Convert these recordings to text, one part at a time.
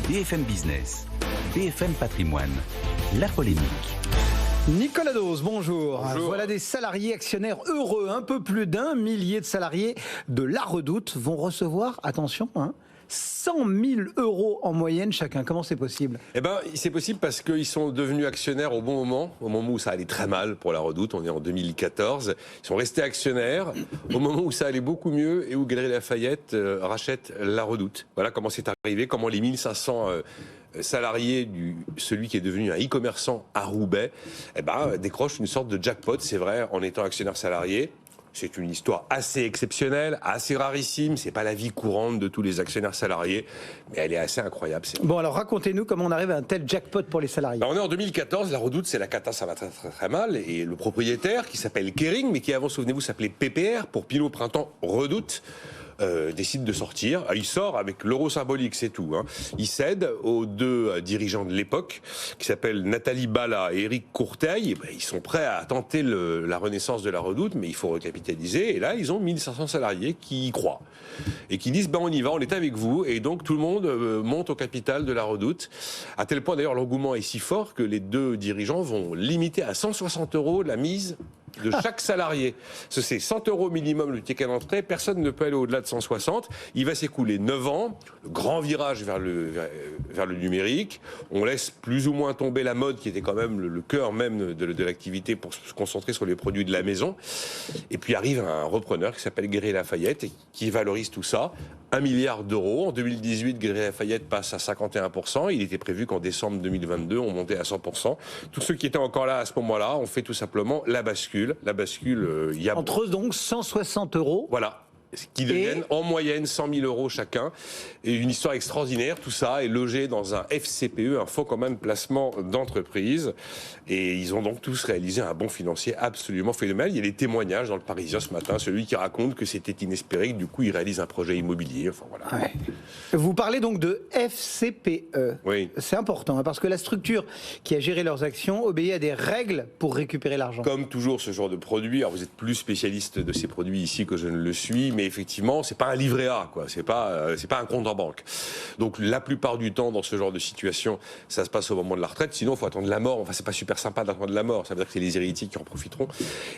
BFM Business, BFM Patrimoine, la polémique. Nicolas Dose, bonjour. Bonjour. Voilà des salariés actionnaires heureux. Un peu plus d'1 millier de salariés de La Redoute vont recevoir, attention, 100 000 € en moyenne chacun. Comment c'est possible? Eh ben, c'est possible parce qu'ils sont devenus actionnaires au moment où ça allait très mal pour La Redoute. On est en 2014. Ils sont restés actionnaires au moment où ça allait beaucoup mieux et où Galeries Lafayette rachète La Redoute. Voilà comment c'est arrivé, comment les 1500 salariés celui qui est devenu un e-commerçant à Roubaix, décrochent une sorte de jackpot, c'est vrai, en étant actionnaire salarié. C'est une histoire assez exceptionnelle, assez rarissime. C'est pas la vie courante de tous les actionnaires salariés, mais elle est assez incroyable. Bon, alors racontez-nous comment on arrive à un tel jackpot pour les salariés. On est en 2014, La Redoute, c'est la cata, ça va très très très mal. Et le propriétaire, qui s'appelle Kering, mais qui avant, souvenez-vous, s'appelait PPR, pour Pinot Printemps Redoute, décide de sortir. Il sort avec l'euro symbolique, c'est tout. Il cède aux deux dirigeants de l'époque, qui s'appellent Nathalie Bala et Éric Courteil. Ils sont prêts à tenter la renaissance de La Redoute, mais il faut recapitaliser. Et là, ils ont 1500 salariés qui y croient. Et qui disent, on y va, on est avec vous. Et donc, tout le monde monte au capital de La Redoute. À tel point, d'ailleurs, l'engouement est si fort que les deux dirigeants vont limiter à 160 € la mise de chaque salarié. C'est 100 € minimum le ticket d'entrée, personne ne peut aller au-delà de 160. Il va s'écouler 9 ans, le grand virage vers le numérique. On laisse plus ou moins tomber la mode qui était quand même le cœur même de l'activité pour se concentrer sur les produits de la maison. Et puis arrive un repreneur qui s'appelle Galeries Lafayette et qui valorise tout ça. 1 milliard d'euros. En 2018, Galeries Lafayette passe à 51%. Il était prévu qu'en décembre 2022, on montait à 100%. Tous ceux qui étaient encore là à ce moment-là ont fait tout simplement la bascule. La bascule, il y a... Entre eux, donc, 160 €. Voilà. Qui deviennent en moyenne 100 000 € chacun. Et une histoire extraordinaire, tout ça est logé dans un FCPE, un fonds commun de placement d'entreprise. Et ils ont donc tous réalisé un bond financier absolument phénoménal. Il y a des témoignages dans le Parisien ce matin, celui qui raconte que c'était inespéré, que du coup il réalise un projet immobilier. Enfin, voilà. Ouais. Vous parlez donc de FCPE. Oui. C'est important, parce que la structure qui a géré leurs actions obéit à des règles pour récupérer l'argent. Comme toujours ce genre de produit, alors vous êtes plus spécialiste de ces produits ici que je ne le suis, mais effectivement, c'est pas un livret A, quoi. C'est pas un compte en banque. Donc, la plupart du temps, dans ce genre de situation, ça se passe au moment de la retraite. Sinon, il faut attendre la mort. Enfin, c'est pas super sympa d'attendre la mort. Ça veut dire que c'est les héritiers qui en profiteront.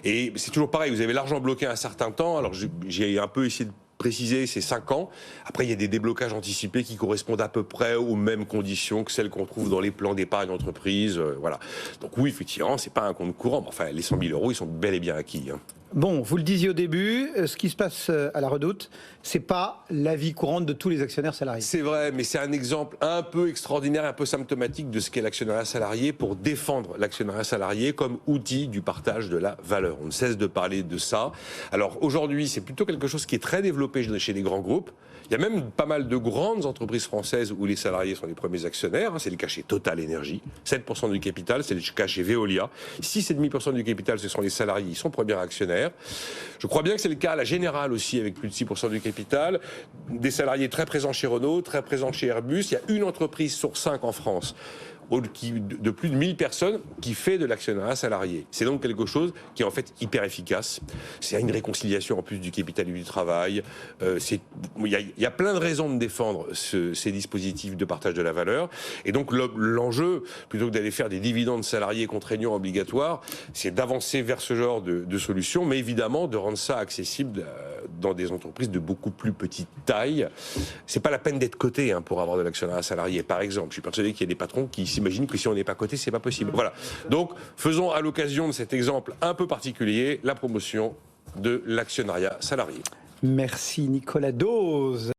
Et c'est toujours pareil. Vous avez l'argent bloqué un certain temps. Alors, j'ai un peu essayé de préciser, c'est 5 ans. Après, il y a des déblocages anticipés qui correspondent à peu près aux mêmes conditions que celles qu'on trouve dans les plans d'épargne d'entreprise. Voilà. Donc oui, effectivement, c'est pas un compte courant. Mais enfin, les 100 000 €, ils sont bel et bien acquis. Bon, vous le disiez au début, ce qui se passe à La Redoute, c'est pas la vie courante de tous les actionnaires salariés. C'est vrai, mais c'est un exemple un peu extraordinaire, un peu symptomatique de ce qu'est l'actionnariat salarié pour défendre l'actionnariat salarié comme outil du partage de la valeur. On ne cesse de parler de ça. Alors aujourd'hui, c'est plutôt quelque chose qui est très développé chez les grands groupes. Il y a même pas mal de grandes entreprises françaises où les salariés sont les premiers actionnaires. C'est le cas chez Total Énergie, 7% du capital. C'est le cas chez Veolia, 6,5% du capital. Ce sont les salariés, ils sont premiers actionnaires. Je crois bien que c'est le cas à la Générale aussi, avec plus de 6% du capital. Des salariés très présents chez Renault, très présents chez Airbus. Il y a une entreprise sur 5 en France de plus de 1000 personnes qui fait de l'actionnariat salarié. C'est donc quelque chose qui est en fait hyper efficace. C'est une réconciliation en plus du capital et du travail. Il y a plein de raisons de défendre ces dispositifs de partage de la valeur. Et donc l'enjeu, plutôt que d'aller faire des dividendes salariés contraignants obligatoires, c'est d'avancer vers ce genre de solution, mais évidemment de rendre ça accessible dans des entreprises de beaucoup plus petite taille. C'est pas la peine d'être coté pour avoir de l'actionnariat salarié. Par exemple, je suis persuadé qu'il y a des patrons qui s'imaginent que si on n'est pas coté, c'est pas possible. Voilà. Donc, faisons à l'occasion de cet exemple un peu particulier la promotion de l'actionnariat salarié. Merci Nicolas Dose.